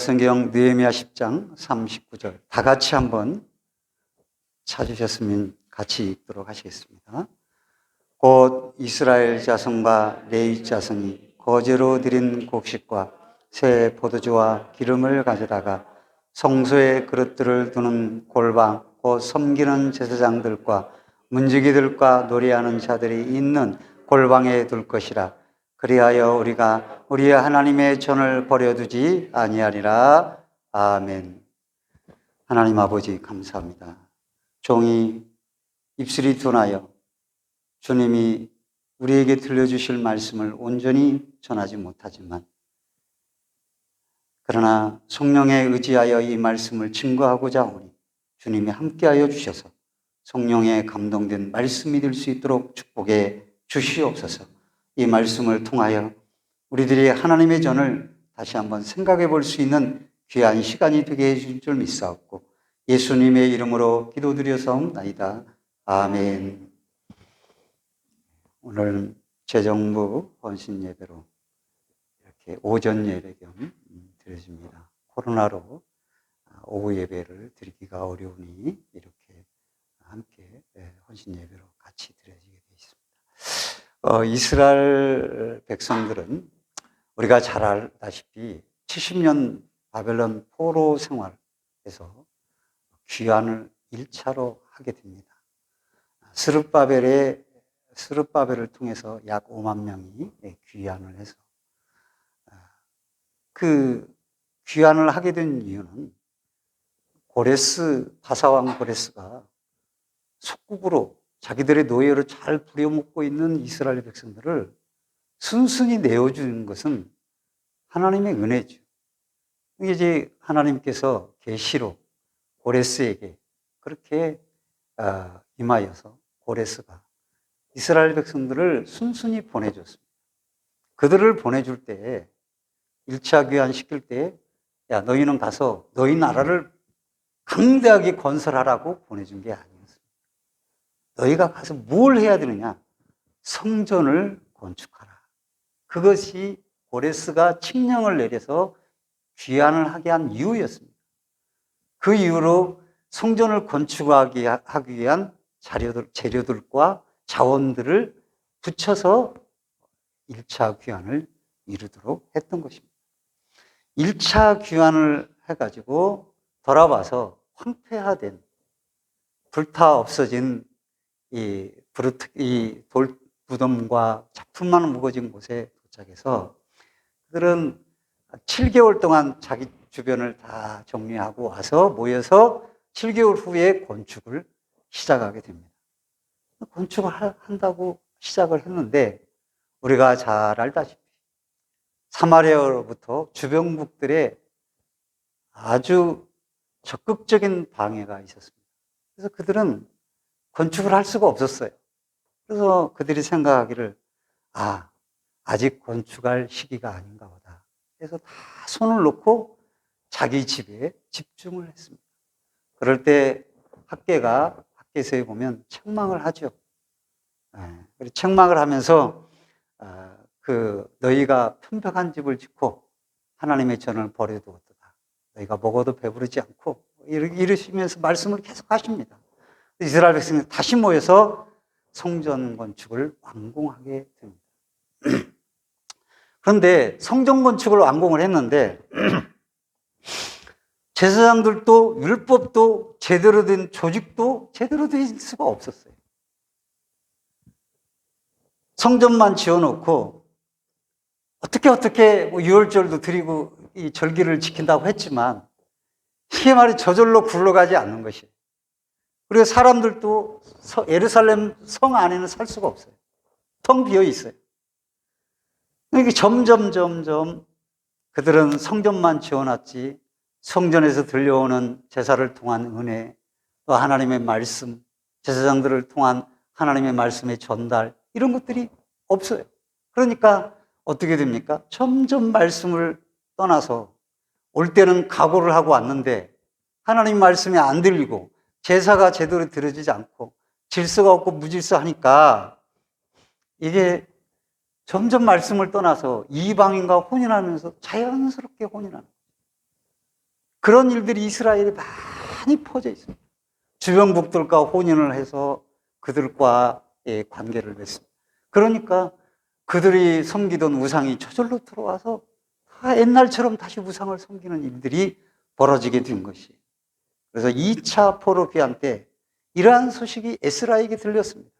성경 느헤미야 10장 39절 다 같이 한번 찾으셨으면 같이 읽도록 하시겠습니다. 곧 이스라엘 자손과 레위 자손이 거제로 드린 곡식과 새 포도주와 기름을 가져다가 성소에 그릇들을 두는 골방 곧 섬기는 제사장들과 문지기들과 노래하는 자들이 있는 골방에 둘 것이라. 그리하여 우리가 우리의 하나님의 전을 버려두지 아니하리라. 아멘. 하나님 아버지 감사합니다. 종이 입술이 둔하여 주님이 우리에게 들려주실 말씀을 온전히 전하지 못하지만 그러나 성령에 의지하여 이 말씀을 증거하고자 하오니 주님이 함께하여 주셔서 성령에 감동된 말씀이 될 수 있도록 축복해 주시옵소서. 이 말씀을 통하여 우리들이 하나님의 전을 다시 한번 생각해 볼 수 있는 귀한 시간이 되게 해줄 줄 믿사옵고 예수님의 이름으로 기도드려사옵나이다. 아멘. 오늘 재정부 헌신 예배로 이렇게 오전 예배 겸 드려집니다. 코로나로 오후 예배를 드리기가 어려우니 이렇게 함께 헌신 예배로 같이 드려지게 되어 있습니다. 이스라엘 백성들은 우리가 잘 알다시피 70년 바벨론 포로 생활에서 귀환을 1차로 하게 됩니다. 스룹바벨을 통해서 약 5만 명이 귀환을 해서 그 귀환을 하게 된 이유는 바사왕 고레스가 속국으로 자기들의 노예로 잘 부려먹고 있는 이스라엘 백성들을 순순히 내어주는 것은 하나님의 은혜죠. 이제 하나님께서 계시로 고레스에게 그렇게 임하여서 고레스가 이스라엘 백성들을 순순히 보내줬습니다. 그들을 보내줄 때 1차 귀환 시킬 때 야, 너희는 가서 너희 나라를 강대하게 건설하라고 보내준 게 아니었습니다. 너희가 가서 뭘 해야 되느냐? 성전을 건축하라. 그것이 고레스가 칙령을 내려서 귀환을 하게 한 이유였습니다. 그 이후로 성전을 건축하기 위한 재료들과 자원들을 붙여서 1차 귀환을 이루도록 했던 것입니다. 1차 귀환을 해가지고 돌아와서 황폐화된 불타 없어진 이 돌무덤과 작품만 묵어진 곳에 도착해서 그들은 7개월 동안 자기 주변을 다 정리하고 와서 모여서 7개월 후에 건축을 시작하게 됩니다. 건축을 한다고 시작을 했는데 우리가 잘 알다시피 사마리아로부터 주변국들의 아주 적극적인 방해가 있었습니다. 그래서 그들은 건축을 할 수가 없었어요. 그래서 그들이 생각하기를 아직 건축할 시기가 아닌가 보다. 그래서 다 손을 놓고 자기 집에 집중을 했습니다. 그럴 때 학계서에 보면 책망을 하죠. 책망을 하면서 너희가 편벽한 집을 짓고 하나님의 전을 버려두었도다. 너희가 먹어도 배부르지 않고 이러시면서 말씀을 계속 하십니다. 이스라엘 백성이 다시 모여서 성전 건축을 완공하게 됩니다. 그런데 성전 건축을 완공을 했는데 제사장들도 율법도 제대로 된 조직도 제대로 될 수가 없었어요. 성전만 지어놓고 어떻게 유월절도 드리고 이 절기를 지킨다고 했지만 이게 말이 저절로 굴러가지 않는 것이에요. 그리고 사람들도 예루살렘 성 안에는 살 수가 없어요. 텅 비어 있어요. 이게 점점 그들은 성전만 지어놨지 성전에서 들려오는 제사를 통한 은혜, 또 하나님의 말씀, 제사장들을 통한 하나님의 말씀의 전달 이런 것들이 없어요. 그러니까 어떻게 됩니까? 점점 말씀을 떠나서 올 때는 각오를 하고 왔는데 하나님 말씀이 안 들리고 제사가 제대로 드려지지 않고 질서가 없고 무질서하니까 이게 점점 말씀을 떠나서 이방인과 혼인하면서 자연스럽게 혼인하는 거예요. 그런 일들이 이스라엘에 많이 퍼져 있습니다. 주변국들과 혼인을 해서 그들과의 관계를 맺습니다. 그러니까 그들이 섬기던 우상이 저절로 들어와서 다 옛날처럼 다시 우상을 섬기는 일들이 벌어지게 된 것이. 그래서 2차 포로 귀환 때 이러한 소식이 에스라에게 들렸습니다.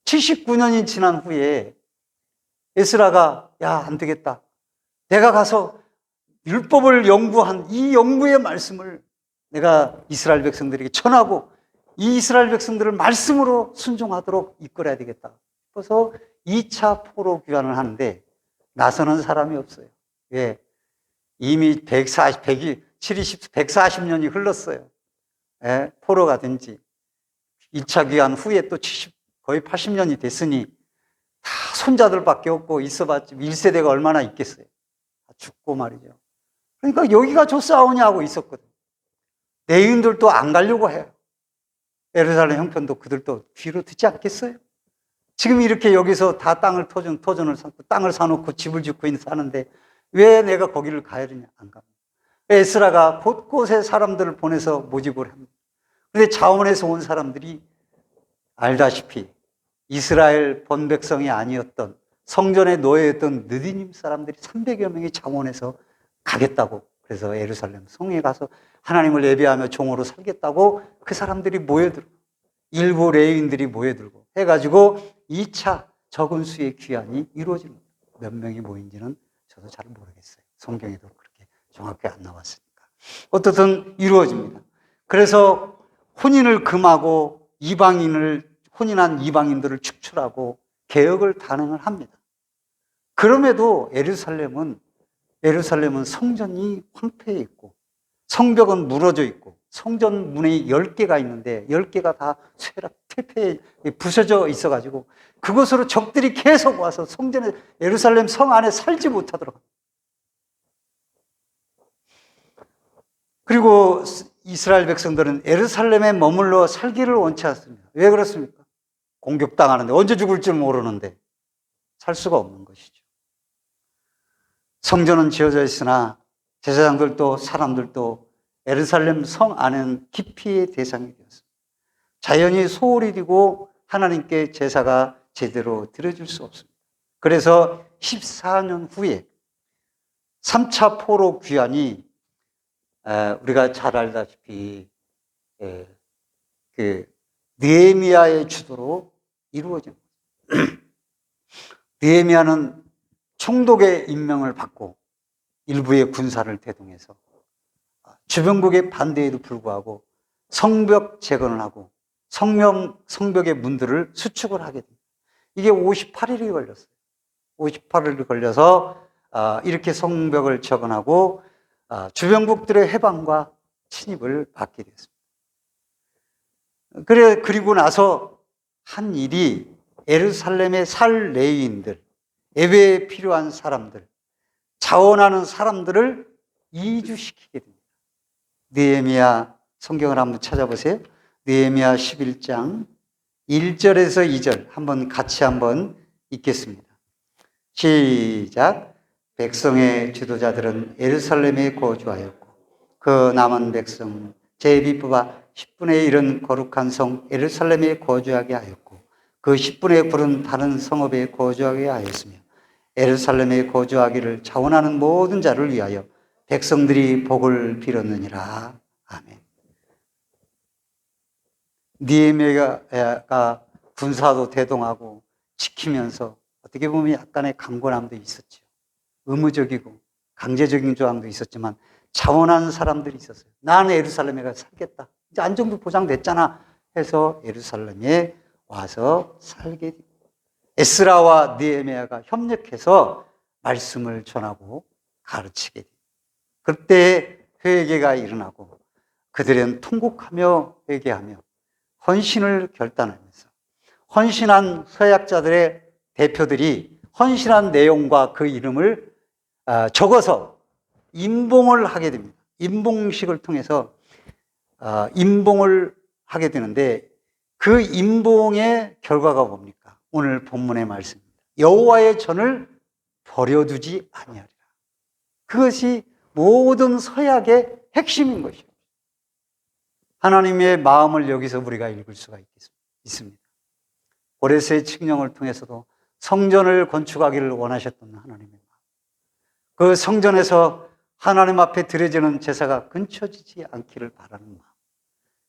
79년이 지난 후에 에스라가 야, 안 되겠다. 내가 가서 율법을 연구한 이 연구의 말씀을 내가 이스라엘 백성들에게 전하고 이 이스라엘 백성들을 말씀으로 순종하도록 이끌어야 되겠다 싶어서 2차 포로 귀환을 하는데 나서는 사람이 없어요. 왜? 이미 140년이 흘렀어요. 예? 포로가 된 지 1차 귀환 후에 또 거의 80년이 됐으니 다 손자들밖에 없고 있어봤지 1세대가 얼마나 있겠어요. 다 죽고 말이죠. 그러니까 여기가 좋사오냐 하고 있었거든. 레위인들도 안 가려고 해요. 예루살렘 형편도 그들도 귀로 듣지 않겠어요? 지금 이렇게 여기서 다 토전을 사고 땅을 사놓고 집을 짓고 사는데 왜 내가 거기를 가야 되냐? 안 갑니다. 에스라가 곳곳에 사람들을 보내서 모집을 합니다. 그런데 자원에서 온 사람들이 알다시피 이스라엘 본백성이 아니었던 성전의 노예였던 느디님 사람들이 300여 명이 자원해서 가겠다고 그래서 예루살렘 성에 가서 하나님을 예배하며 종으로 살겠다고 그 사람들이 모여들고 일부 레위인들이 모여들고 해가지고 2차 적은 수의 귀환이 이루어진 겁니다. 몇 명이 모인지는 저도 잘 모르겠어요. 성경에도 그렇게 정확히 안 나왔으니까. 어떻든 이루어집니다. 그래서 혼인을 금하고 혼인한 이방인들을 축출하고 개혁을 단행을 합니다. 그럼에도 예루살렘은 성전이 황폐해 있고 성벽은 무너져 있고 성전 문이 10개가 있는데 10개가 다 퇴폐해 부서져 있어가지고 그곳으로 적들이 계속 와서 예루살렘 성 안에 살지 못하도록 합니다. 그리고 이스라엘 백성들은 예루살렘에 머물러 살기를 원치 않습니다. 왜 그렇습니까? 공격당하는데 언제 죽을지 모르는데 살 수가 없는 것이죠. 성전은 지어져 있으나 제사장들도 사람들도 예루살렘 성 안은 기피의 대상이 되었습니다. 자연히 소홀히 되고 하나님께 제사가 제대로 드려질 수 없습니다. 그래서 14년 후에 3차 포로 귀환이 우리가 잘 알다시피 그 느헤미야의 주도로 이루어집니다. 느헤미야는 총독의 임명을 받고 일부의 군사를 대동해서 주변국의 반대에도 불구하고 성벽 재건을 하고 성벽의 문들을 수축을 하게 됩니다. 이게 58일이 걸렸어요. 58일이 걸려서 이렇게 성벽을 재건하고 주변국들의 해방과 침입을 받게 됐습니다. 그리고 나서 한 일이 예루살렘에 살 레위인들, 예배에 필요한 사람들, 자원하는 사람들을 이주시키게 됩니다. 느헤미야 성경을 한번 찾아보세요. 느헤미야 11장 1절에서 2절 같이 한번 읽겠습니다. 시작. 백성의 지도자들은 예루살렘에 거주하였고 그 남은 백성 제비 뽑아 10분의 1은 거룩한 성 예루살렘에 거주하게 하였고 그 10분의 9는 다른 성읍에 거주하게 하였으며 예루살렘에 거주하기를 자원하는 모든 자를 위하여 백성들이 복을 빌었느니라. 아멘. 느헤미야가 군사도 대동하고 지키면서 어떻게 보면 약간의 강권함도 있었죠. 의무적이고 강제적인 조항도 있었지만 자원하는 사람들이 있었어요. 나는 예루살렘에 가서 살겠다. 이제 안정도 보장됐잖아 해서 예루살렘에 와서 살게 됩니다. 에스라와 느헤미야가 협력해서 말씀을 전하고 가르치게 됩니다. 그때 회개가 일어나고 그들은 통곡하며 회개하며 헌신을 결단하면서 헌신한 서약자들의 대표들이 헌신한 내용과 그 이름을 적어서 임봉을 하게 됩니다. 임봉식을 통해서 임봉을 하게 되는데 그 임봉의 결과가 뭡니까? 오늘 본문의 말씀입니다. 여호와의 전을 버려두지 아니하리라. 그것이 모든 서약의 핵심인 것이죠. 하나님의 마음을 여기서 우리가 읽을 수가 있습니다. 고레스의 칙령을 통해서도 성전을 건축하기를 원하셨던 하나님의 마음, 그 성전에서 하나님 앞에 드려지는 제사가 끊쳐지지 않기를 바라는 마음,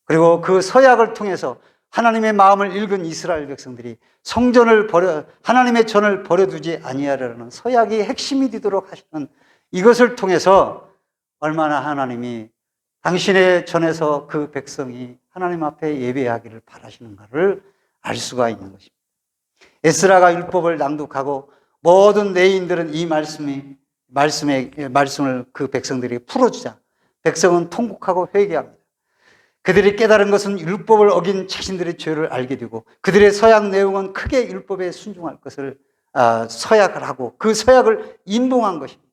그리고 그 서약을 통해서 하나님의 마음을 읽은 이스라엘 백성들이 하나님의 전을 버려두지 아니하려는 서약이 핵심이 되도록 하시는 이것을 통해서 얼마나 하나님이 당신의 전에서 그 백성이 하나님 앞에 예배하기를 바라시는가를 알 수가 있는 것입니다. 에스라가 율법을 낭독하고 모든 레위인들은 이 말씀을 그 백성들에게 풀어주자 백성은 통곡하고 회개합니다. 그들이 깨달은 것은 율법을 어긴 자신들의 죄를 알게 되고 그들의 서약 내용은 크게 율법에 순종할 것을 서약을 하고 그 서약을 임봉한 것입니다.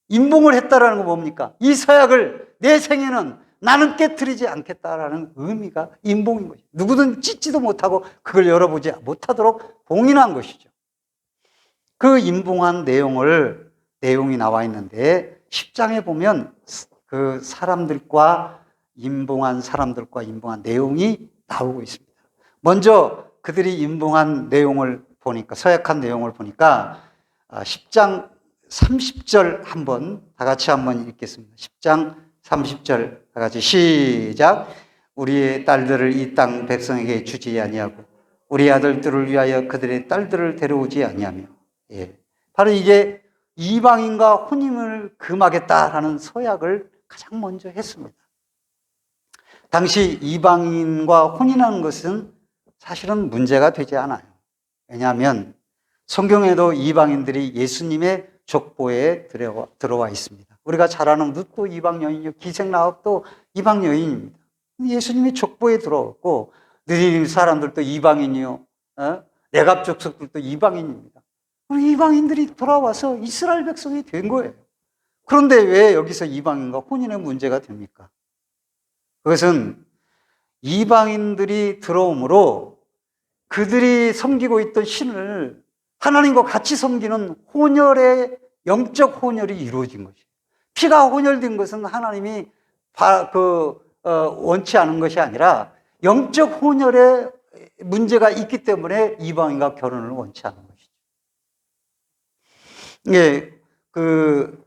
임봉을 했다라는 건 뭡니까? 이 서약을 내 생에는 나는 깨트리지 않겠다라는 의미가 임봉인 것이죠. 누구든 찢지도 못하고 그걸 열어보지 못하도록 봉인한 것이죠. 그 임봉한 내용이 나와 있는데 10장에 보면 그 임봉한 사람들과 임봉한 내용이 나오고 있습니다. 먼저 그들이 임봉한 내용을 보니까, 서약한 내용을 보니까 10장 30절 다 같이 한번 읽겠습니다. 10장 30절 다 같이 시작. 우리의 딸들을 이 땅 백성에게 주지 아니하고 우리 아들들을 위하여 그들의 딸들을 데려오지 아니하며, 예, 바로 이게 이방인과 혼인을 금하겠다라는 서약을 가장 먼저 했습니다. 당시 이방인과 혼인하는 것은 사실은 문제가 되지 않아요. 왜냐하면 성경에도 이방인들이 예수님의 족보에 들어와 있습니다. 우리가 잘 아는 룻도 이방 여인이요, 기생라합도 이방 여인입니다. 예수님의 족보에 들어왔고 느리님 사람들도 이방인이요, 레갑 족속들도 이방인입니다. 이방인들이 돌아와서 이스라엘 백성이 된 거예요. 그런데 왜 여기서 이방인과 혼인의 문제가 됩니까? 그것은 이방인들이 들어옴으로 그들이 섬기고 있던 신을 하나님과 같이 섬기는 영적 혼혈이 이루어진 것이에요. 피가 혼혈된 것은 하나님이 원치 않은 것이 아니라 영적 혼혈에 문제가 있기 때문에 이방인과 결혼을 원치 않은 것이죠. 예, 그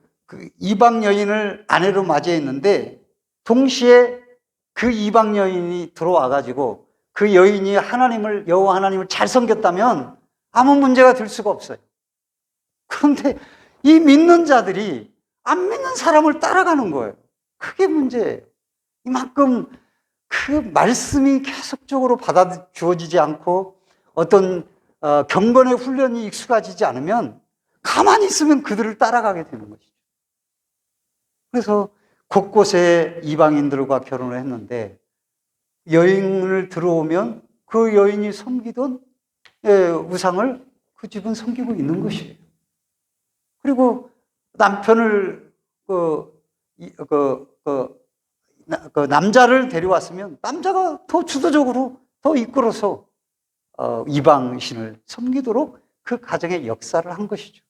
이방 여인을 아내로 맞이했는데 동시에 그 이방 여인이 들어와가지고 그 여인이 여호와 하나님을 잘 섬겼다면 아무 문제가 될 수가 없어요. 그런데 이 믿는 자들이 안 믿는 사람을 따라가는 거예요. 그게 문제예요. 이만큼 그 말씀이 계속적으로 받아주어지지 않고 어떤 경건의 훈련이 익숙해지지 않으면 가만히 있으면 그들을 따라가게 되는 것이죠. 그래서 곳곳에 이방인들과 결혼을 했는데 여인을 들어오면 그 여인이 섬기던 우상을 그 집은 섬기고 있는 것이에요. 그리고 남편을 남자를 데려왔으면 남자가 더 주도적으로 더 이끌어서 이방신을 섬기도록 그 가정의 역사를 한 것이죠.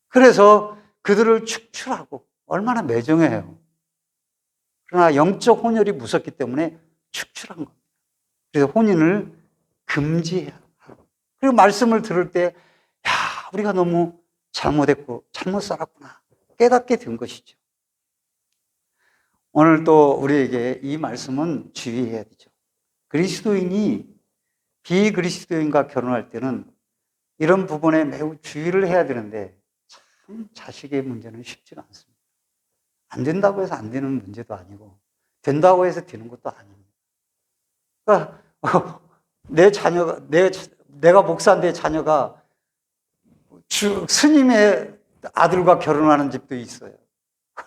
그래서 그들을 축출하고 얼마나 매정해요. 그러나 영적 혼혈이 무섭기 때문에 축출한 겁니다. 그래서 혼인을 금지해야 하고, 그리고 말씀을 들을 때 우리가 너무 잘못했고 잘못 살았구나 깨닫게 된 것이죠. 오늘 또 우리에게 이 말씀은 주의해야 되죠. 그리스도인이 비그리스도인과 결혼할 때는 이런 부분에 매우 주의를 해야 되는데 참 자식의 문제는 쉽지가 않습니다. 안 된다고 해서 안 되는 문제도 아니고 된다고 해서 되는 것도 아닙니다. 그러니까 내가 목사인데 자녀가 스님의 아들과 결혼하는 집도 있어요.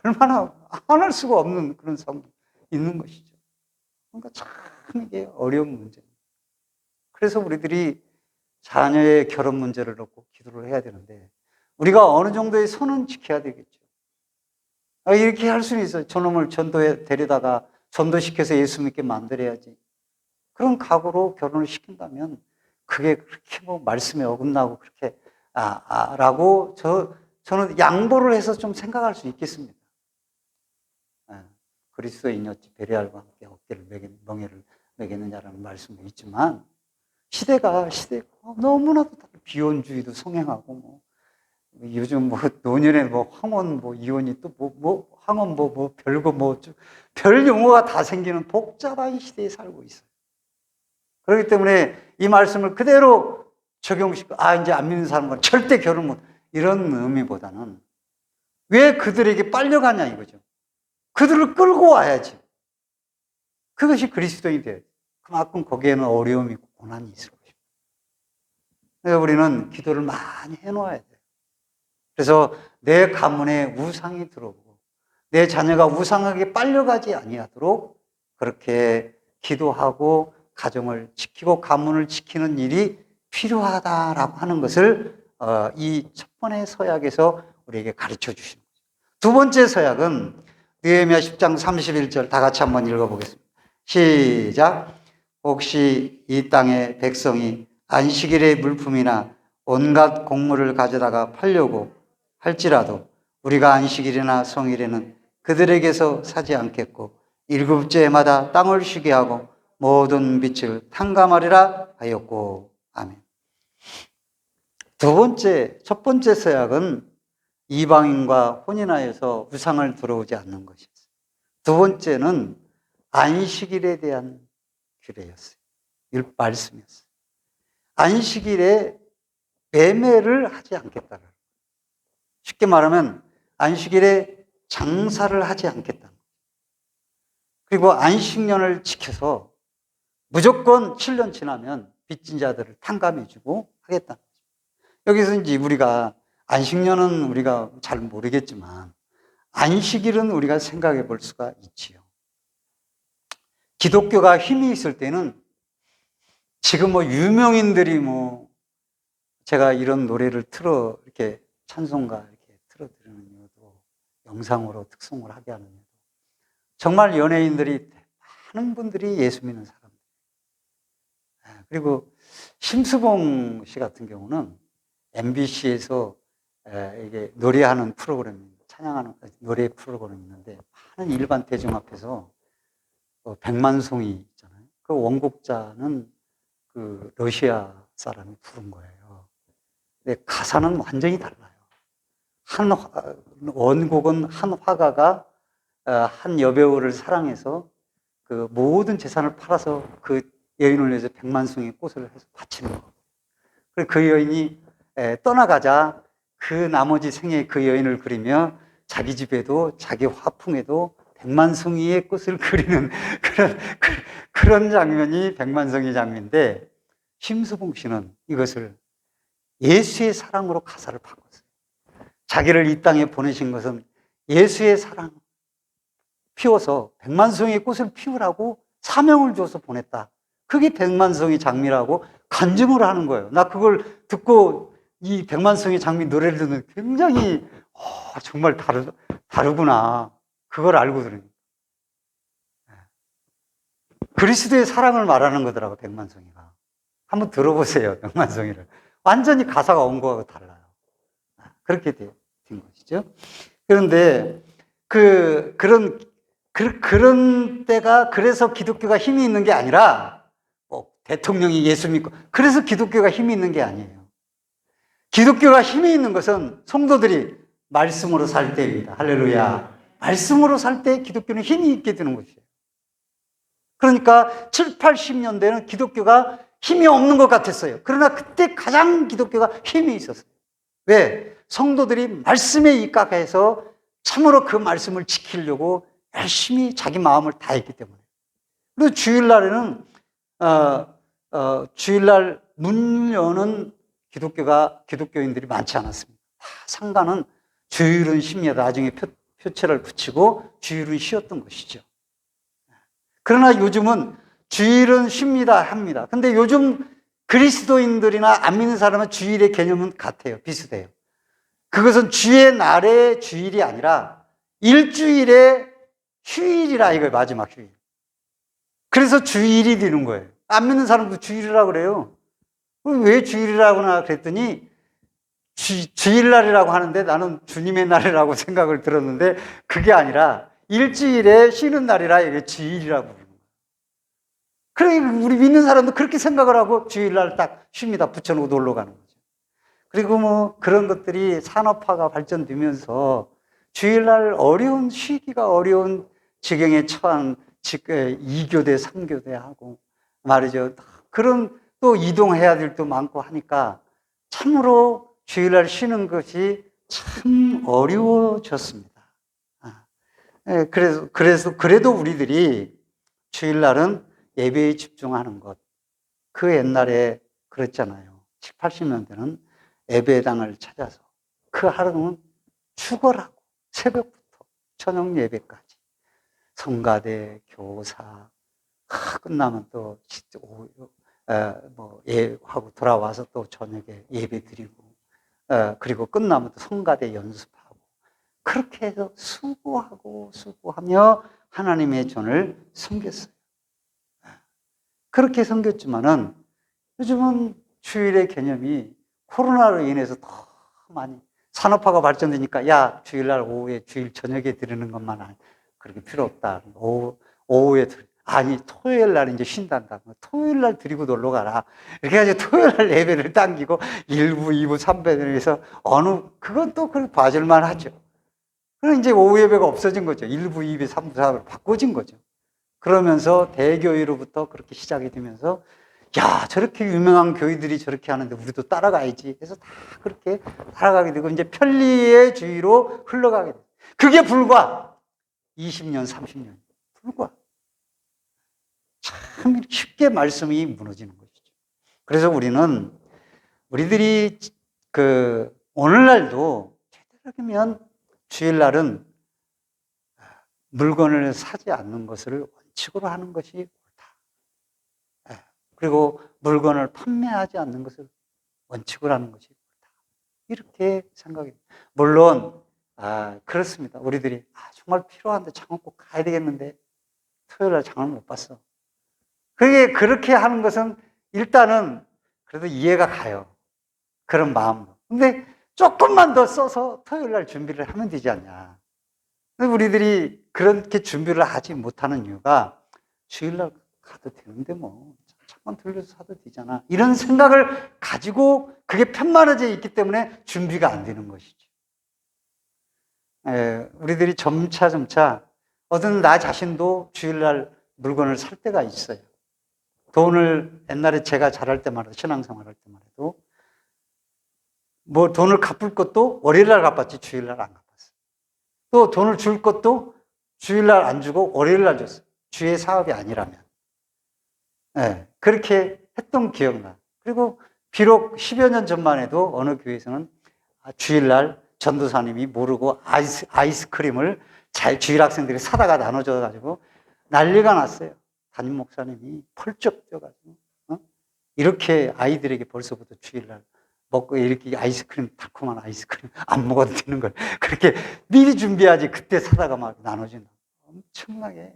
얼마나 안 할 수가 없는 그런 상황이 있는 것이죠. 그러니까 참 이게 어려운 문제입니다. 그래서 우리들이 자녀의 결혼 문제를 놓고 기도를 해야 되는데 우리가 어느 정도의 선은 지켜야 되겠죠. 이렇게 할 수는 있어요. 저놈을 전도에 데려다가 전도시켜서 예수 믿게 만들어야지. 그런 각오로 결혼을 시킨다면 그게 그렇게 말씀에 어긋나고 그렇게 라고 저는 양보를 해서 좀 생각할 수 있겠습니다. 그리스도인이었지 베레알과 함께 멍에를 매겠느냐라는 말씀도 있지만 시대가 너무나도 비혼주의도 성행하고 뭐 요즘 뭐 노년에 뭐 황혼 뭐 이혼이 또 황혼 별거 별 용어가 다 생기는 복잡한 시대에 살고 있어요. 그렇기 때문에 이 말씀을 그대로 적용시키고 이제 안 믿는 사람과 절대 결혼 못 이런 의미보다는 왜 그들에게 빨려가냐 이거죠. 그들을 끌고 와야지. 그것이 그리스도인이 돼요. 그만큼 거기에는 어려움이 있고 고난이 있을 것입니다. 그래서 우리는 기도를 많이 해놓아야 돼요. 그래서 내 가문에 우상이 들어오고 내 자녀가 우상에게 빨려가지 아니하도록 그렇게 기도하고 가정을 지키고 가문을 지키는 일이 필요하다라고 하는 것을 이 첫 번째 서약에서 우리에게 가르쳐 주십니다. 두 번째 서약은 느헤미야 10장 31절 다 같이 한번 읽어보겠습니다. 시작. 혹시 이 땅의 백성이 안식일의 물품이나 온갖 곡물을 가져다가 팔려고 할지라도 우리가 안식일이나 성일에는 그들에게서 사지 않겠고 일곱째마다 땅을 쉬게 하고 모든 빛을 탕감하리라 하였고. 아멘. 첫 번째 서약은 이방인과 혼인하여서 우상을 들어오지 않는 것이었어요. 두 번째는 안식일에 대한 규례였어요. 말씀이었어요. 안식일에 매매를 하지 않겠다. 쉽게 말하면 안식일에 장사를 하지 않겠다. 그리고 안식년을 지켜서 무조건 7년 지나면 빚진 자들을 탕감해주고 하겠다. 여기서 이제 우리가 안식년은 우리가 잘 모르겠지만 안식일은 우리가 생각해 볼 수가 있지요. 기독교가 힘이 있을 때는 지금 유명인들이 제가 이런 노래를 이렇게 찬송가 이렇게 틀어드리는 이유도 영상으로 특송을 하게 하는 이유도 정말 연예인들이 많은 분들이 예수 믿는 사람들. 그리고 심수봉 씨 같은 경우는 MBC에서 이게 노래하는 프로그램, 찬양하는 노래 프로그램이 있는데 많은 일반 대중 앞에서 백만송이 있잖아요. 그 원곡자는 그 러시아 사람이 부른 거예요. 근데 가사는 완전히 달라요. 원곡은 한 화가가 한 여배우를 사랑해서 그 모든 재산을 팔아서 그 여인을 위해서 백만송이 꽃을 해서 바치는 거예요. 그리고 그 여인이 떠나가자 그 나머지 생에 그 여인을 그리며 자기 집에도 자기 화풍에도 백만송이의 꽃을 그리는 그런 장면이 백만송이 장면인데 심수봉 씨는 이것을 예수의 사랑으로 가사를 바꿨어요. 자기를 이 땅에 보내신 것은 예수의 사랑 피워서 백만송이의 꽃을 피우라고 사명을 줘서 보냈다. 그게 백만송이 장미라고 간증을 하는 거예요. 나 그걸 듣고 이 백만송이 장미 노래를 듣는 굉장히 정말 다르구나. 그걸 알고 들으니 그리스도의 사랑을 말하는 거더라고 백만송이가. 한번 들어보세요. 백만송이를. 완전히 가사가 원고하고 달라요. 그렇게 된 것이죠. 그런데 그런 때가 그래서 기독교가 힘이 있는 게 아니라 대통령이 예수 믿고 그래서 기독교가 힘이 있는 게 아니에요. 기독교가 힘이 있는 것은 성도들이 말씀으로 살 때입니다. 할렐루야. 말씀으로 살 때 기독교는 힘이 있게 되는 것이에요. 그러니까 7, 80년대는 기독교가 힘이 없는 것 같았어요. 그러나 그때 가장 기독교가 힘이 있었어요. 왜? 성도들이 말씀에 입각해서 참으로 그 말씀을 지키려고 열심히 자기 마음을 다했기 때문에. 그리고 주일날에는 주일날 문 여는 기독교인들이 많지 않았습니다. 상가는 주일은 쉽니다. 나중에 표체를 붙이고 주일은 쉬었던 것이죠. 그러나 요즘은 주일은 쉽니다 합니다. 근데 요즘 그리스도인들이나 안 믿는 사람은 주일의 개념은 같아요. 비슷해요. 그것은 주의 날의 주일이 아니라 일주일의 휴일이라 이거예요. 마지막 휴일. 그래서 주일이 되는 거예요. 안 믿는 사람도 주일이라고 그래요. 왜 주일이라고 하나 그랬더니 주일날이라고 하는데 나는 주님의 날이라고 생각을 들었는데 그게 아니라 일주일에 쉬는 날이라 이게 주일이라고 부르는 거예요. 그래, 우리 믿는 사람도 그렇게 생각을 하고 주일날 딱 쉽니다. 붙여놓고 놀러 가는 거죠. 그리고 뭐 그런 것들이 산업화가 발전되면서 주일날 쉬기가 어려운 지경에 처한 2교대, 3교대 하고 말이죠. 그런 또 이동해야 될 도 많고 하니까 참으로 주일날 쉬는 것이 참 어려워졌습니다. 그래도 우리들이 주일날은 예배에 집중하는 것. 그 옛날에 그랬잖아요. 7, 80년대는 예배당을 찾아서 그 하루는 축월하고 새벽부터 저녁 예배까지 성가대, 교사, 끝나면 또 하고 돌아와서 또 저녁에 예배 드리고 그리고 끝나면 또 성가대 연습하고 그렇게 해서 수고하며 하나님의 전을 섬겼어요. 그렇게 섬겼지만은 요즘은 주일의 개념이 코로나로 인해서 더 많이 산업화가 발전되니까 야 주일날 오후에 주일 저녁에 드리는 것만 그렇게 필요 없다. 오후에 아니 토요일 날 이제 쉰단다. 토요일 날 드리고 놀러 가라. 이렇게 해가지고 토요일 날 예배를 당기고 1부, 2부, 3부를 해서 그건 또 그렇게 봐줄만 하죠. 그럼 이제 오후 예배가 없어진 거죠. 1부, 2부, 3부, 4부로 바꿔진 거죠. 그러면서 대교회로부터 그렇게 시작이 되면서 야 저렇게 유명한 교회들이 저렇게 하는데 우리도 따라가야지 해서 다 그렇게 따라가게 되고 이제 편리의 주의로 흘러가게 돼요. 그게 불과 20년, 30년 불과 참 쉽게 말씀이 무너지는 것이죠. 그래서 우리들이 오늘날도 제대로면 주일날은 물건을 사지 않는 것을 원칙으로 하는 것이 옳다. 그리고 물건을 판매하지 않는 것을 원칙으로 하는 것이 옳다. 이렇게 생각합니다. 물론 그렇습니다. 우리들이 정말 필요한데 장을 꼭 가야 되겠는데 토요일날 장을 못 봤어. 그렇게 하는 것은 일단은 그래도 이해가 가요. 그런 마음으로. 근데 조금만 더 써서 토요일날 준비를 하면 되지 않냐. 우리들이 그렇게 준비를 하지 못하는 이유가 주일날 가도 되는데 뭐 잠깐 들려서 사도 되잖아. 이런 생각을 가지고 그게 편만해져 있기 때문에 준비가 안 되는 것이죠. 우리들이 점차 어떤 나 자신도 주일날 물건을 살 때가 있어요. 돈을 옛날에 제가 잘할 때만 해도 신앙생활 할 때만 해도 뭐 돈을 갚을 것도 월요일날 갚았지 주일날 안 갚았어요. 또 돈을 줄 것도 주일날 안 주고 월요일날 줬어요. 주의 사업이 아니라면. 그렇게 했던 기억나. 그리고 비록 10여 년 전만 해도 어느 교회에서는 주일날 전도사님이 모르고 아이스크림을 주일 학생들이 사다가 나눠줘가지고 난리가 났어요. 담임 목사님이 펄쩍 뛰어가지고 이렇게 아이들에게 벌써부터 주일날 먹고 이렇게 달콤한 아이스크림 안 먹어도 되는 걸 그렇게 미리 준비하지 그때 사다가 막 나눠준다. 엄청나게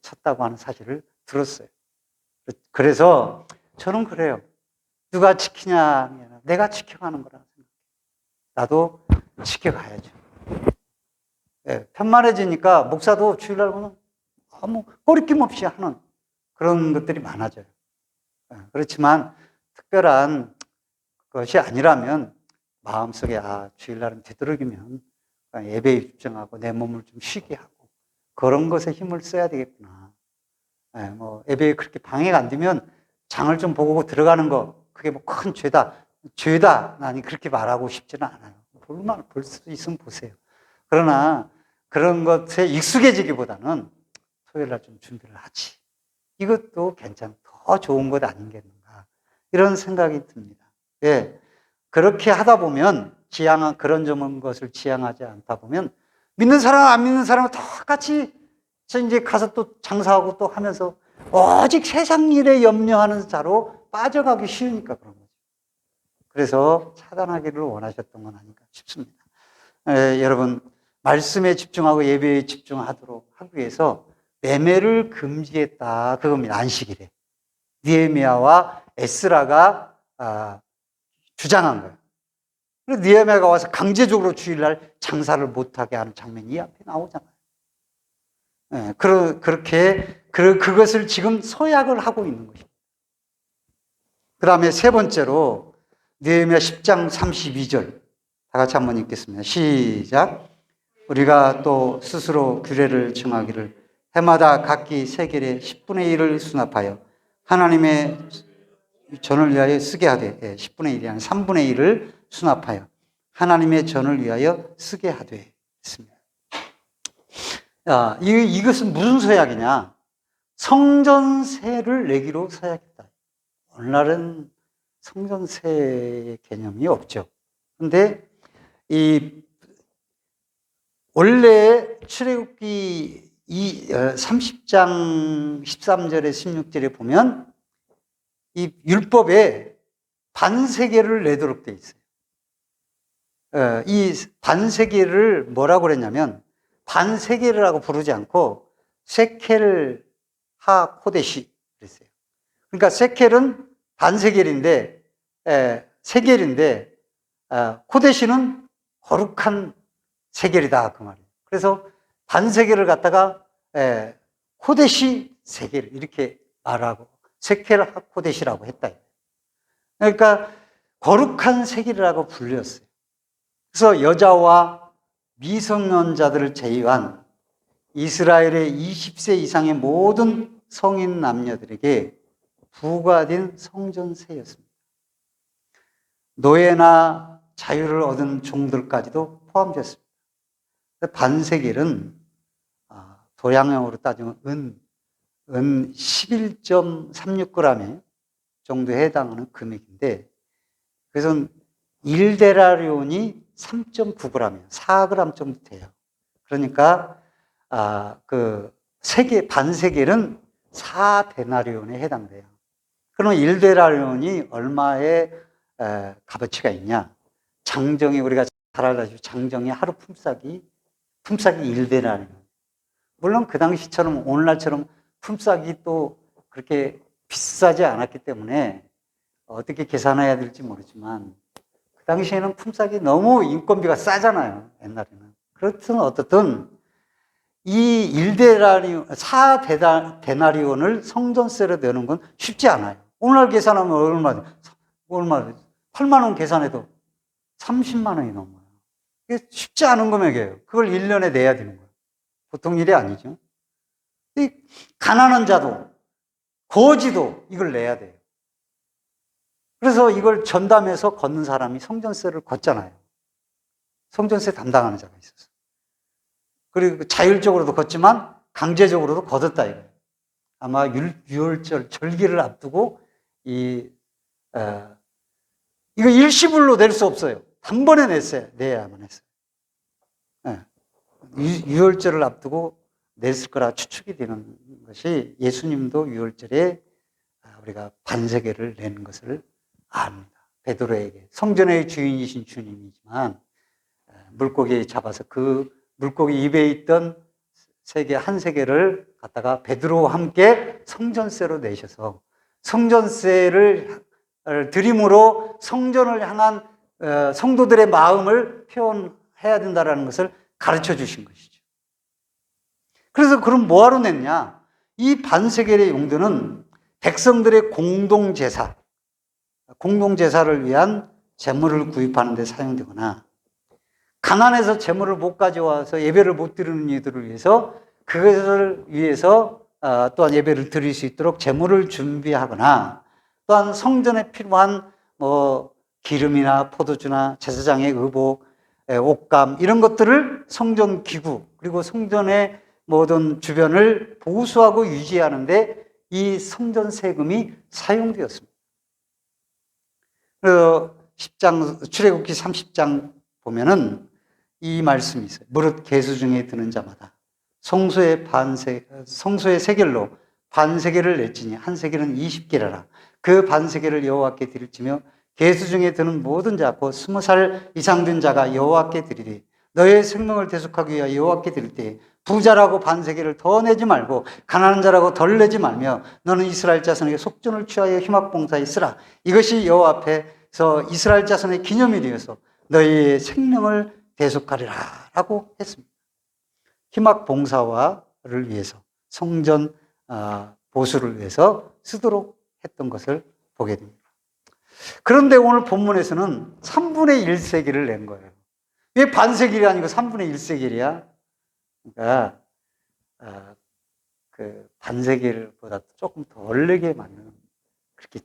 쳤다고 하는 사실을 들었어요. 그래서 저는 그래요. 누가 지키냐 내가 지켜가는 거라고 생각해요. 나도 지켜가야죠. 편만해지니까 목사도 주일날 보면 아무 거리낌 없이 하는 그런 것들이 많아져요. 그렇지만 특별한 것이 아니라면 마음속에 주일날은 되도록이면 예배에 집중하고 내 몸을 좀 쉬게 하고 그런 것에 힘을 써야 되겠구나. 예배에 그렇게 방해가 안 되면 장을 좀 보고 들어가는 거 그게 뭐 큰 죄다 나는 그렇게 말하고 싶지는 않아요. 볼 수 있으면 보세요. 그러나 그런 것에 익숙해지기보다는 토요일날 좀 준비를 하지. 이것도 더 좋은 것 아닌겠는가. 이런 생각이 듭니다. 그렇게 하다 보면 그런 것을 지향하지 않다 보면 믿는 사람, 안 믿는 사람은 똑같이 이제 가서 또 장사하고 또 하면서 오직 세상 일에 염려하는 자로 빠져가기 쉬우니까 그런 거죠. 그래서 차단하기를 원하셨던 건 아닌가 싶습니다. 여러분, 말씀에 집중하고 예배에 집중하도록 하기 위해서 매매를 금지했다. 그겁니다. 안식일에. 느헤미야와 에스라가 주장한 거예요. 그래서 느헤미야가 와서 강제적으로 주일날 장사를 못하게 하는 장면이 이 앞에 나오잖아요. 예, 그것을 지금 서약을 하고 있는 것입니다. 그 다음에 세 번째로 느헤미야 10장 32절 다 같이 한번 읽겠습니다. 시작. 우리가 또 스스로 규례를 정하기를 해마다 각기 세겔의 10분의 1을 수납하여 하나님의 전을 위하여 쓰게 하되, 10분의 1이 아니라 3분의 1을 수납하여 하나님의 전을 위하여 쓰게 하되 있습니다. 이것은 무슨 서약이냐? 성전세를 내기로 서약했다. 오늘날은 성전세의 개념이 없죠. 근데 원래 출애굽기 30장 13절에 16절에 보면 이 율법에 반세겔을 내도록 되어 있어요. 이 반세겔을 뭐라고 그랬냐면 반세겔이라고 부르지 않고 세켈 하 코데시 그랬어요. 그러니까 세켈은 반세겔인데 세겔인데 코데시는 거룩한 세겔이다 그 말이에요. 그래서 반세겔을 갖다가 코데시 세겔 이렇게 말하고 세켈 하 코데시라고 했다. 그러니까 거룩한 세겔이라고 불렸어요. 그래서 여자와 미성년자들을 제외한 이스라엘의 20세 이상의 모든 성인 남녀들에게 부과된 성전세였습니다. 노예나 자유를 얻은 종들까지도 포함되었습니다. 반세겔은 도량형으로 따지면 은 11.36g 정도에 해당하는 금액인데 그래서 1데나리온이 3.9g이에요. 4g 정도 돼요. 그러니까 반세겔은 4데나리온에 해당돼요. 그러면 1데나리온이 얼마의 값어치가 있냐? 장정이 우리가 잘 알다시피 장정이 하루 품삯이 1데나리온. 물론 그 당시처럼 오늘날처럼 품삯이 또 그렇게 비싸지 않았기 때문에 어떻게 계산해야 될지 모르지만 그 당시에는 품삯이 너무 인건비가 싸잖아요. 옛날에는. 그렇든 어떻든 이 4데나리온을 성전세로 내는 건 쉽지 않아요. 오늘 계산하면 얼마 8만 원 계산해도 30만 원이 넘어요. 이게 쉽지 않은 금액이에요. 그걸 1년에 내야 되는 거예요. 보통 일이 아니죠. 가난한 자도 거지도 이걸 내야 돼요. 그래서 이걸 전담해서 걷는 사람이 성전세를 걷잖아요. 성전세 담당하는 자가 있어서. 그리고 자율적으로도 걷지만 강제적으로도 걷었다 이거예요. 아마 유월절 절기를 앞두고 이거 일시불로 낼 수 없어요. 단번에 내야만 했어요. 유월절을 앞두고 냈을 거라 추측이 되는 것이 예수님도 유월절에 우리가 반세겔을 내는 것을 압니다. 베드로에게 성전의 주인이신 주님이지만 물고기 잡아서 그 물고기 입에 있던 한 세겔을 갖다가 베드로와 함께 성전세로 내셔서 성전세를 드림으로 성전을 향한 성도들의 마음을 표현해야 된다는 것을 가르쳐 주신 것이죠. 그래서 그럼 뭐하러 냈냐? 이 반세겔의 용도는 백성들의 공동제사를 위한 제물을 구입하는 데 사용되거나 가난해서 제물을 못 가져와서 예배를 못 드리는 이들을 위해서 그것을 위해서 또한 예배를 드릴 수 있도록 제물을 준비하거나 또한 성전에 필요한 기름이나 포도주나 제사장의 의복, 옷감 이런 것들을 성전 기구 그리고 성전의 모든 주변을 보수하고 유지하는데 이 성전 세금이 사용되었습니다. 출애굽기 30장 보면은 이 말씀이 있어요. 무릇 계수 중에 드는 자마다 성소의 세겔로 반세겔을 낼지니 한 세겔은 20게라라. 그 반세겔을 여호와께 드릴지며 계수 중에 드는 모든 자 곧 20살 이상 된 자가 여호와께 드리리. 너의 생명을 대속하기 위하여 여호와께 드릴 때에 부자라고 반세겔을 더 내지 말고 가난한 자라고 덜 내지 말며 너는 이스라엘 자손에게 속전을 취하여 희막봉사에 쓰라. 이것이 여호와 앞에서 이스라엘 자손의 기념일이어서 너희의 생명을 대속하리라 라고 했습니다. 희막 봉사화를 위해서, 성전 보수를 위해서 쓰도록 했던 것을 보게 됩니다. 그런데 오늘 본문에서는 3분의 1세기를 낸 거예요. 왜 반세기가 아니고 3분의 1세기야? 그러니까 그 반세기보다 조금 더 얼르게 맞는, 그렇게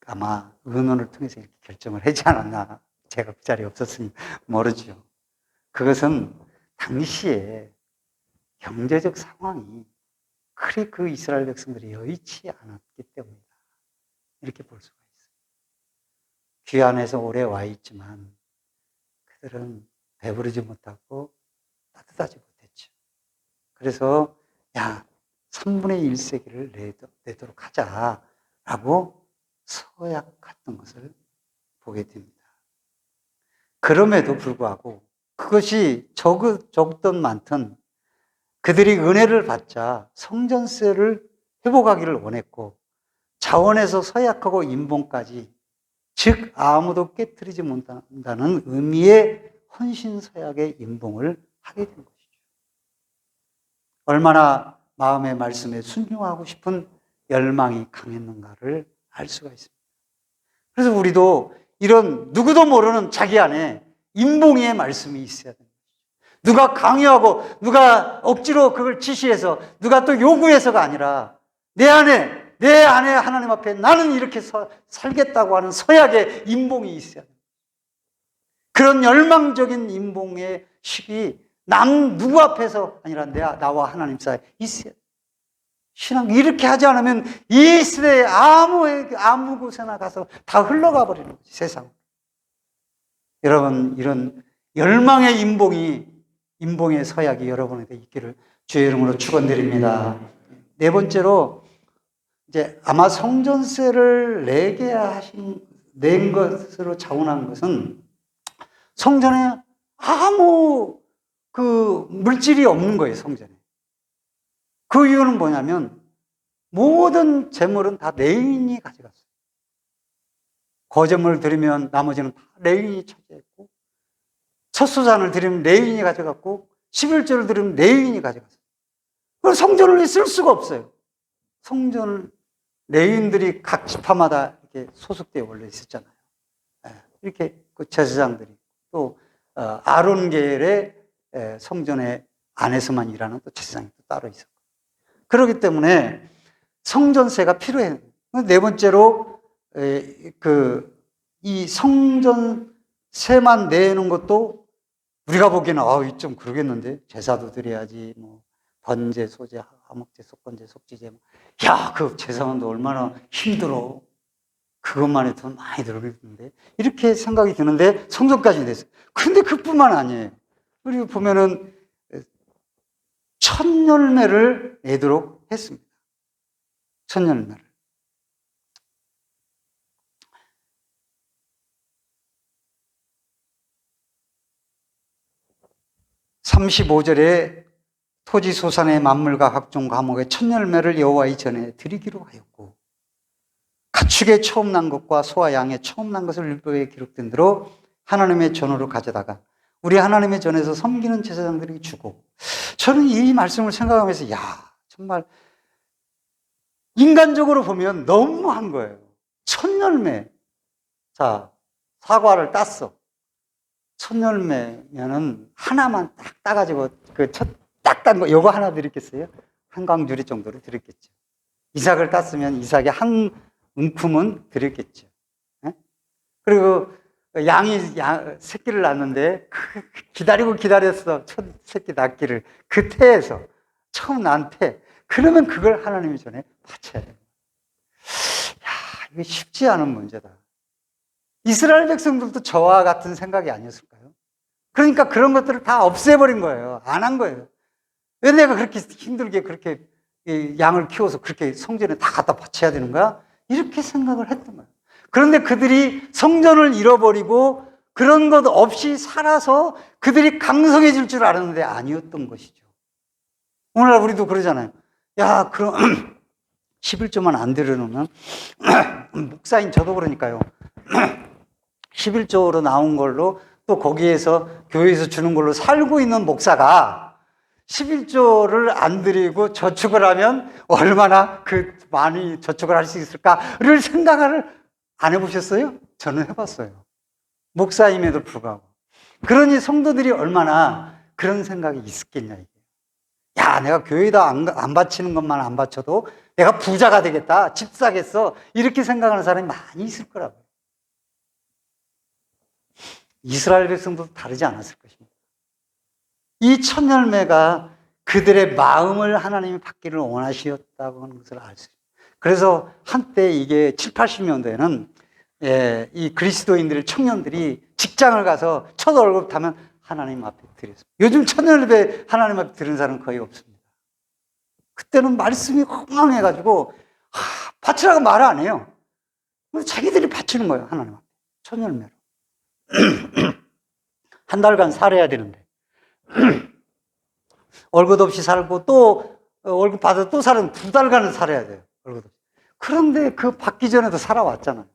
아마 의논을 통해서 이렇게 결정을 하지 않았나. 제가 그 자리에 없었으니 모르죠. 그것은 당시에 경제적 상황이 그리 그 이스라엘 백성들이 여의치 않았기 때문이다. 이렇게 볼 수가 있어요. 귀환해서 오래 와 있지만 그들은 배부르지 못하고 따뜻하지 못했죠. 그래서 3분의 1세기를 내도록 하자라고 서약했던 것을 보게 됩니다. 그럼에도 불구하고 그것이 적든 많든 그들이 은혜를 받자 성전세를 회복하기를 원했고, 자원에서 서약하고 인봉까지, 즉 아무도 깨뜨리지 못한다는 의미의 헌신 서약의 인봉을 하게 된 것이죠. 얼마나 마음의 말씀에 순종하고 싶은 열망이 강했는가를 알 수가 있습니다. 그래서 우리도 이런 누구도 모르는 자기 안에 인봉의 말씀이 있어야 됩니다. 누가 강요하고 누가 억지로 그걸 지시해서 누가 또 요구해서가 아니라 내 안에 하나님 앞에 나는 이렇게 살겠다고 하는 서약의 인봉이 있어야 됩니다. 그런 열망적인 인봉의 식이 누구 앞에서 아니라 나와 하나님 사이에 있어야 돼요. 신앙 이렇게 하지 않으면 이 시대에 아무 곳에나 가서 다 흘러가 버리는 거지, 세상. 여러분, 이런 열망의 인봉의 서약이 여러분에게 있기를 주의 이름으로 축원드립니다. 네 번째로, 이제 아마 성전세를 낸 것으로 자원한 것은 성전에 아무 그 물질이 없는 거예요, 성전에. 그 이유는 뭐냐면 모든 재물은 다 레위인이 가져갔어요. 거제물을 드리면 나머지는 다 레위인이 차지했고, 첫수산을 드리면 레위인이 가져갔고, 11조를 드리면 레위인이 가져갔어요. 그걸 성전을 쓸 수가 없어요. 성전을 레위인들이 각 지파마다 이렇게 소속되어 원래 있었잖아요. 이렇게 그 제사장들이 또 아론 계열의 성전의 안에서만 일하는 또 제사장이 또 따로 있었고, 그렇기 때문에 성전세가 필요해요. 네 번째로 이 성전세만 내는 것도 우리가 보기에는 좀 그러겠는데, 제사도 드려야지, 뭐 번제, 소제, 화목제, 속건제, 속지제, 그 제사만도 얼마나 힘들어. 그것만 해도 돈 많이 들겠는데, 이렇게 생각이 드는데 성전까지 됐어요. 그런데 그뿐만 아니에요. 그리고 보면은 첫 열매를 내도록 했습니다. 첫 열매를. 35절에 토지 소산의 만물과 각종 과목의 첫 열매를 여호와의 전에 드리기로 하였고, 가축의 처음 난 것과 소와 양의 처음 난 것을 율법에 기록된 대로 하나님의 전으로 가져다가 우리 하나님의 전에서 섬기는 제사장들에게 주고. 저는 이 말씀을 생각하면서 정말 인간적으로 보면 너무한 거예요. 첫 열매. 자, 사과를 땄어. 첫 열매면은 하나만 딱 따가지고 딱 딴 거 요거 하나 드렸겠어요? 한 광주리 정도로 드렸겠죠. 이삭을 땄으면 이삭의 한 움큼은 드렸겠죠. 그리고 새끼를 낳는데 기다렸어. 첫 새끼 낳기를. 그 태에서 처음 난 태. 그러면 그걸 하나님 전에 바쳐야 돼요. 이게 쉽지 않은 문제다. 이스라엘 백성들도 저와 같은 생각이 아니었을까요? 그러니까 그런 것들을 다 없애버린 거예요. 안 한 거예요. 왜 내가 그렇게 힘들게 그렇게 양을 키워서 그렇게 성전에 다 갖다 바쳐야 되는 거야? 이렇게 생각을 했던 거예요. 그런데 그들이 성전을 잃어버리고 그런 것 없이 살아서 그들이 강성해질 줄 알았는데 아니었던 것이죠. 오늘날 우리도 그러잖아요. 그럼 11조만 안 들여놓으면 목사인 저도 그러니까요. 11조로 나온 걸로 또 거기에서 교회에서 주는 걸로 살고 있는 목사가 11조를 안 드리고 저축을 하면 얼마나 많이 저축을 할 수 있을까를 생각을 안 해보셨어요? 저는 해봤어요. 목사임에도 불구하고. 그러니 성도들이 얼마나 그런 생각이 있었겠냐, 이게. 야, 내가 교회에다 안 바치는 것만 안 바쳐도 내가 부자가 되겠다, 집 사겠어, 이렇게 생각하는 사람이 많이 있을 거라고요. 이스라엘 백성도 다르지 않았을 것입니다. 이 첫 열매가 그들의 마음을 하나님이 받기를 원하셨다고 하는 것을 알 수 있어요. 그래서 한때 이게 7, 80년대에는 이 그리스도인들, 청년들이 직장을 가서 첫 월급 타면 하나님 앞에 드렸습니다. 요즘 첫 열매 하나님 앞에 드리는 사람은 거의 없습니다. 그때는 말씀이 엉망해가지고 바치라고 말을 안 해요. 자기들이 바치는 거예요, 하나님 앞에. 첫 열매로. 한 달간 살아야 되는데 월급 없이 살고 또 월급 받아 또 살면 2달간은 살아야 돼요, 월급 없이. 그런데 그 받기 전에도 살아왔잖아요.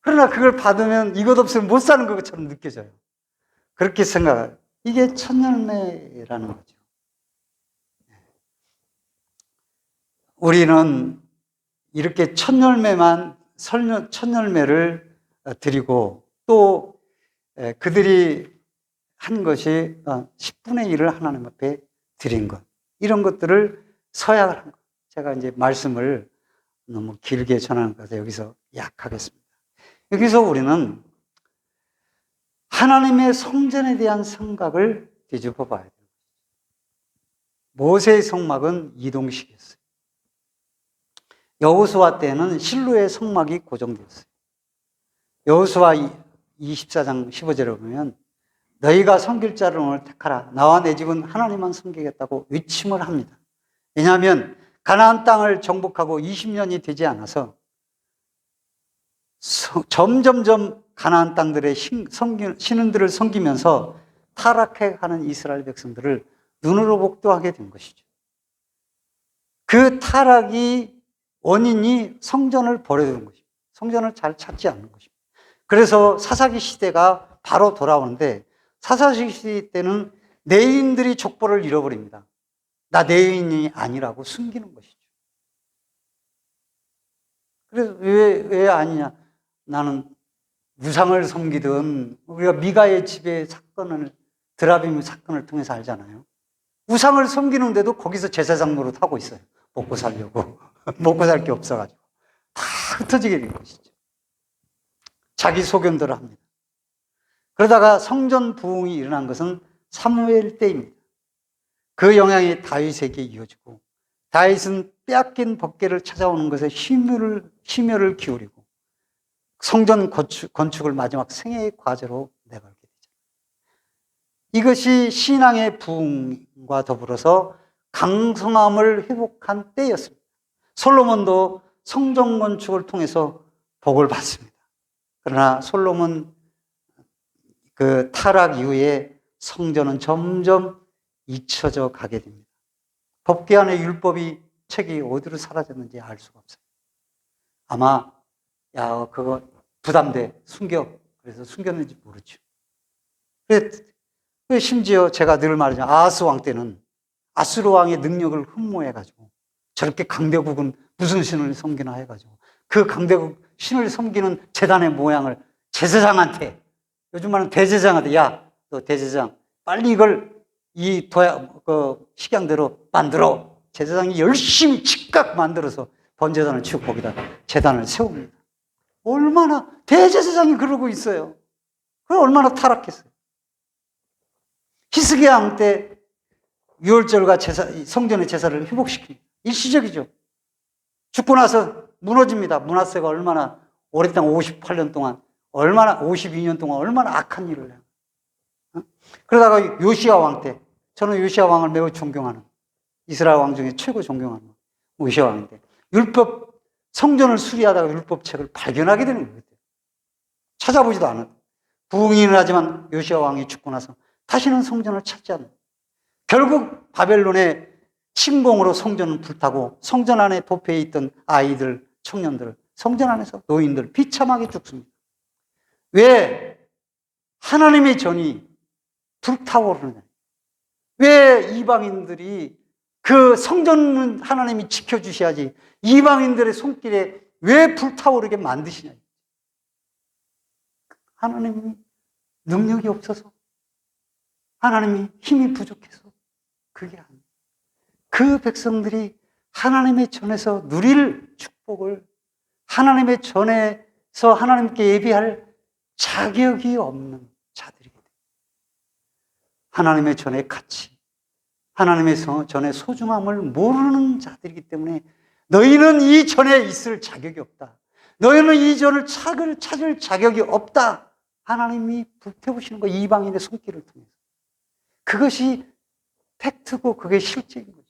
그러나 그걸 받으면 이것 없으면 못 사는 것처럼 느껴져요. 그렇게 생각해요. 이게 첫 열매라는 거죠. 우리는 이렇게 첫 열매를 드리고 또 그들이 한 것이 10분의 1을 하나님 앞에 드린 것, 이런 것들을 서약을 한 것. 제가 이제 말씀을 너무 길게 전하는 것에 여기서 약하겠습니다. 여기서 우리는 하나님의 성전에 대한 생각을 뒤집어 봐야 돼요. 모세의 성막은 이동식이었어요. 여호수아 때는 실로의 성막이 고정되었어요. 여호수아 24장 15절에 보면 너희가 섬길 자를 오늘 택하라. 나와 내 집은 하나님만 섬기겠다고 위침을 합니다. 왜냐하면 가나안 땅을 정복하고 20년이 되지 않아서 점점점 가나안 땅들의 신들을 섬기면서 타락해가는 이스라엘 백성들을 눈으로 목도하게 된 것이죠. 그 타락이 원인이 성전을 버려두는 것입니다. 성전을 잘 찾지 않는 것입니다. 그래서 사사기 시대가 바로 돌아오는데 사사기 시대 때는 레위인들이 족보를 잃어버립니다. 나 레위인이 아니라고 숨기는 것이죠. 그래서 왜 아니냐? 나는 우상을 섬기든, 우리가 미가의 집의 사건을, 드라빔 사건을 통해서 알잖아요. 우상을 섬기는데도 거기서 제사장 노릇하고 있어요. 먹고 살려고. 먹고 살 게 없어가지고. 다 흩어지게 된 것이죠. 자기 소견대로 합니다. 그러다가 성전 부흥이 일어난 것은 사무엘 때입니다. 그 영향이 다윗에게 이어지고, 다윗은 빼앗긴 법궤를 찾아오는 것에 심혈을 기울이고 성전 건축을 마지막 생애의 과제로 내걸게 되죠. 이것이 신앙의 부흥과 더불어서 강성함을 회복한 때였습니다. 솔로몬도 성전 건축을 통해서 복을 받습니다. 그러나 솔로몬 그 타락 이후에 성전은 점점 잊혀져 가게 됩니다. 법궤 안에 율법이 책이 어디로 사라졌는지 알 수가 없어요. 아마 그거 부담돼, 숨겨. 그래서 숨겼는지 모르죠. 심지어 제가 늘 말하죠. 아하스 왕 때는 아수르 왕의 능력을 흠모해가지고 저렇게 강대국은 무슨 신을 섬기나 해가지고 그 강대국 신을 섬기는 제단의 모양을 제사장한테, 요즘 말하는 대제사장한테, 야, 너 대제사장 빨리 이걸 식양대로 만들어. 제사장이 열심히 즉각 만들어서 번제단을 치고 거기다 제단을 세웁니다. 얼마나 대제사장이 그러고 있어요. 그럼 얼마나 타락했어요. 히스기야 왕 때 유월절과 성전의 제사를 회복시킵니다. 일시적이죠. 죽고 나서 무너집니다. 므낫세가 얼마나 오랫동안 58년 동안 52년 동안 얼마나 악한 일을 해요. 그러다가 요시야 왕 때, 저는 요시야 왕을 매우 존경하는, 이스라엘 왕 중에 최고 존경하는 요시야 왕인데, 성전을 수리하다가 율법책을 발견하게 되는 거예요. 찾아보지도 않아요. 부흥이는 하지만 요시야 왕이 죽고 나서 다시는 성전을 찾지 않아요. 결국 바벨론의 침공으로 성전은 불타고 성전 안에 도피해 있던 아이들, 청년들, 성전 안에서 노인들 비참하게 죽습니다. 왜 하나님의 전이 불타오르느냐? 왜 이방인들이 그 성전은 하나님이 지켜주셔야지 이방인들의 손길에 왜 불타오르게 만드시냐? 하나님이 능력이 없어서, 하나님이 힘이 부족해서 그게 아니에요. 그 백성들이 하나님의 전에서 누릴 축복을 하나님의 전에서 하나님께 예비할 자격이 없는 자들이기 때문에 하나님의 전의 가치, 하나님의 전의 소중함을 모르는 자들이기 때문에 너희는 이 전에 있을 자격이 없다. 너희는 이 전을 찾을 자격이 없다. 하나님이 불태우시는 거, 이방인의 손길을 통해서. 그것이 팩트고 그게 실제인 거죠.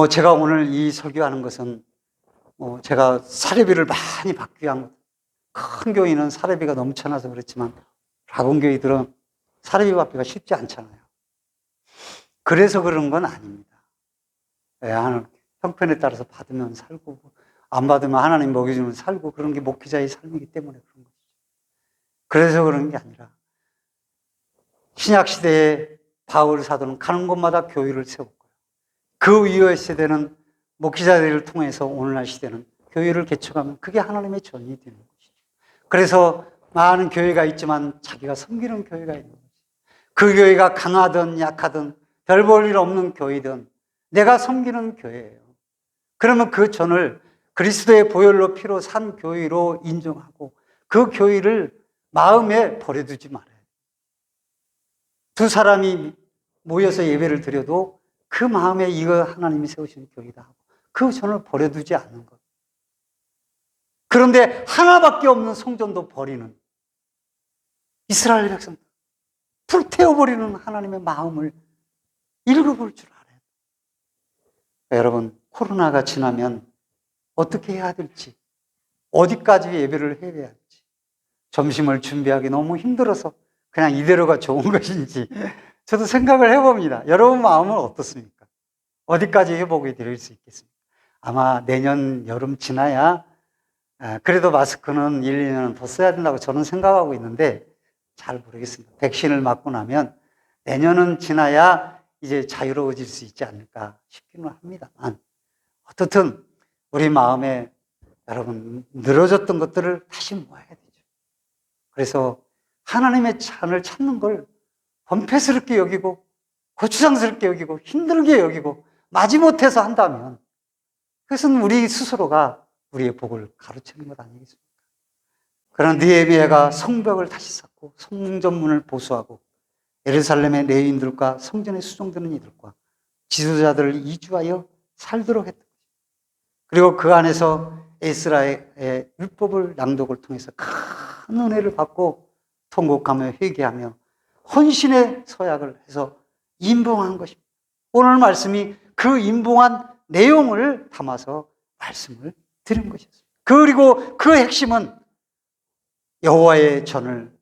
제가 오늘 이 설교하는 것은 제가 사례비를 많이 받기 위한, 큰 교회는 사례비가 넘쳐나서 그렇지만 작은 교회들은 사례비 받기가 쉽지 않잖아요. 그래서 그런 건 아닙니다. 형편에 따라서 받으면 살고 안 받으면 하나님 먹여주면 살고, 그런 게 목회자의 삶이기 때문에 그런 거죠. 그래서 그런 게 아니라 신약시대에 바울 사도는 가는 곳마다 교회를 세웠고요. 그 이후의 세대는 목회자들을 통해서 오늘날 시대는 교회를 개척하면 그게 하나님의 전이 되는 것이죠. 그래서 많은 교회가 있지만 자기가 섬기는 교회가 있는 거죠. 그 교회가 강하든 약하든 별 볼 일 없는 교회든 내가 섬기는 교회예요. 그러면 그 전을 그리스도의 보혈로 피로 산 교회로 인정하고 그 교회를 마음에 버려두지 말아요. 두 사람이 모여서 예배를 드려도 그 마음에 이거 하나님이 세우신 교회다 하고 그 전을 버려두지 않는 것. 그런데 하나밖에 없는 성전도 버리는 이스라엘 백성들, 불태워버리는 하나님의 마음을 읽어볼 줄 알아요. 여러분, 코로나가 지나면 어떻게 해야 될지, 어디까지 예배를 해야 할지, 점심을 준비하기 너무 힘들어서 그냥 이대로가 좋은 것인지 저도 생각을 해봅니다. 여러분 마음은 어떻습니까? 어디까지 회복이 될 수 있겠습니까? 아마 내년 여름 지나야 그래도 마스크는 1, 2년은 더 써야 된다고 저는 생각하고 있는데 잘 모르겠습니다. 백신을 맞고 나면 내년은 지나야 이제 자유로워질 수 있지 않을까 싶기는 합니다만, 어떻든 우리 마음에 여러분 늘어졌던 것들을 다시 모아야 되죠. 그래서 하나님의 찬을 찾는 걸 번패스럽게 여기고 고추장스럽게 여기고 힘들게 여기고 마지못해서 한다면 그것은 우리 스스로가 우리의 복을 가로채는 것 아니겠습니까? 그런 느헤미야가 성벽을 다시 쌓고 성문전문을 보수하고 예루살렘의 레위인들과 성전에 수종드는 이들과 지도자들을 이주하여 살도록 했다. 그리고 그 안에서 에스라의 율법을 낭독을 통해서 큰 은혜를 받고 통곡하며 회개하며 헌신의 서약을 해서 임봉한 것입니다. 오늘 말씀이 그 임봉한 내용을 담아서 말씀을 드린 것이었습니다. 그리고 그 핵심은 여호와의 전을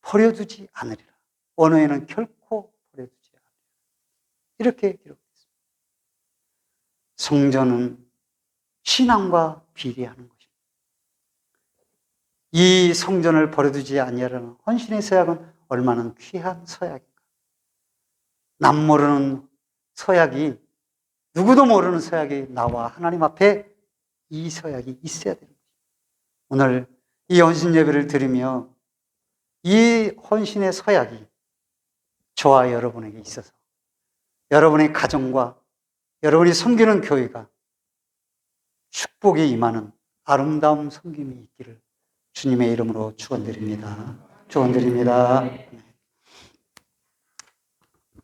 버려두지 않으리라. 언어에는 결코 버려두지 않으리라. 이렇게 기록했습니다. 성전은 신앙과 비례하는 것입니다. 이 성전을 버려두지 아니하라는 헌신의 서약은 얼마나 귀한 서약인가. 남 모르는 서약이, 누구도 모르는 서약이 나와 하나님 앞에 이 서약이 있어야 됩니다. 오늘 이 헌신 예배를 드리며 이 헌신의 서약이 저와 여러분에게 있어서 여러분의 가정과 여러분이 섬기는 교회가 축복이 임하는 아름다운 섬김이 있기를 주님의 이름으로 축원드립니다. 축원드립니다.